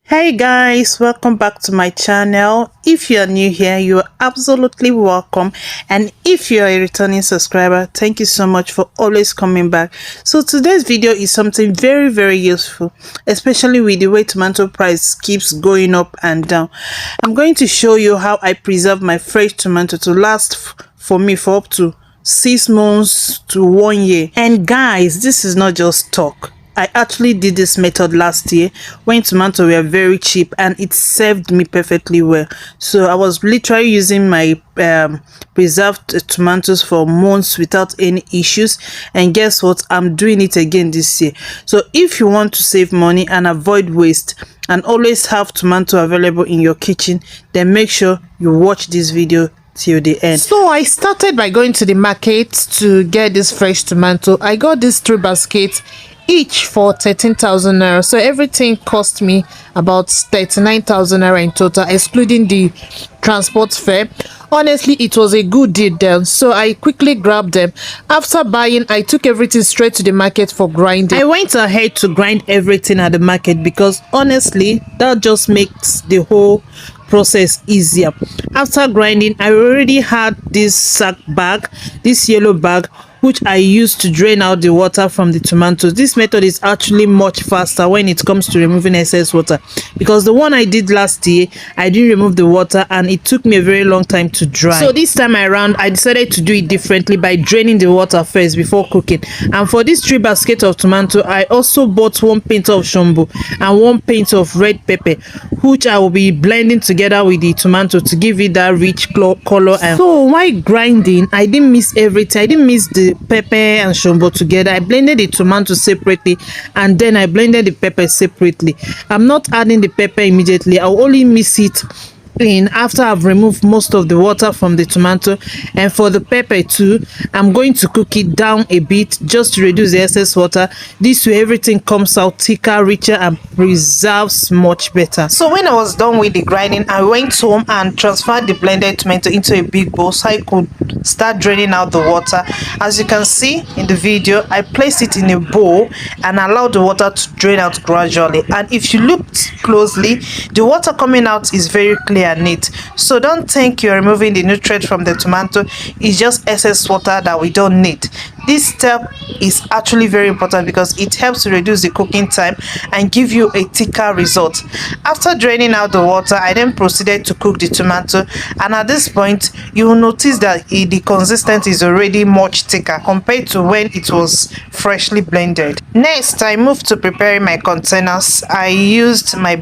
Hey guys, welcome back to my channel. If you are new here, you are absolutely welcome, and if you are a returning subscriber, thank you so much for always coming back. So today's video is something very useful, especially with the way tomato price keeps going up and down. I'm going to show you how I preserve my fresh tomato to last for me for up to 6 months to 1 year. And guys, this is not just talk. I actually did this method last year when tomatoes were very cheap, and it served me perfectly well. So I was literally using my preserved tomatoes for months without any issues, and guess what, I'm doing it again this year. So if you want to save money and avoid waste and always have tomato available in your kitchen, then make sure you watch this video till the end. So I started by going to the market to get this fresh tomato. I got these 3 baskets, each for 13,000 naira, so everything cost me about 39,000 naira in total, excluding the transport fare. Honestly, it was a good deal then, so I quickly grabbed them. After buying, I took everything straight to the market for grinding. I went ahead to grind everything at the market because honestly that just makes the whole process easier. After grinding, I already had this sack bag, this yellow bag, which I used to drain out the water from the tomatoes. This method is actually much faster when it comes to removing excess water, because the one I did last year, I didn't remove the water and it took me a very long time to dry. So this time around, I decided to do it differently by draining the water first before cooking. And for this 3 baskets of tomato, I also bought 1 pint of shombo and 1 pint of red pepper, which I will be blending together with the tomato to give it that rich color. And so while grinding, I didn't mix everything. I didn't mix the pepper and shombo together. I blended the tomato separately, and then I blended the pepper separately. I'm not adding the pepper immediately. I'll only mix it in after I've removed most of the water from the tomato. And for the pepper too, I'm going to cook it down a bit just to reduce the excess water. This way everything comes out thicker, richer, and preserves much better. So when I was done with the grinding, I went home and transferred the blended tomato into a big bowl so I could start draining out the water. As you can see in the video, I placed it in a bowl and allowed the water to drain out gradually. And if you look closely, the water coming out is very clear and neat. So don't think you're removing the nutrient from the tomato. It's just excess water that we don't need. This step is actually very important because it helps to reduce the cooking time and give you a thicker result. After draining out the water, I then proceeded to cook the tomato, and at this point you will notice that the consistency is already much thicker compared to when it was freshly blended. Next, I moved to preparing my containers. I used my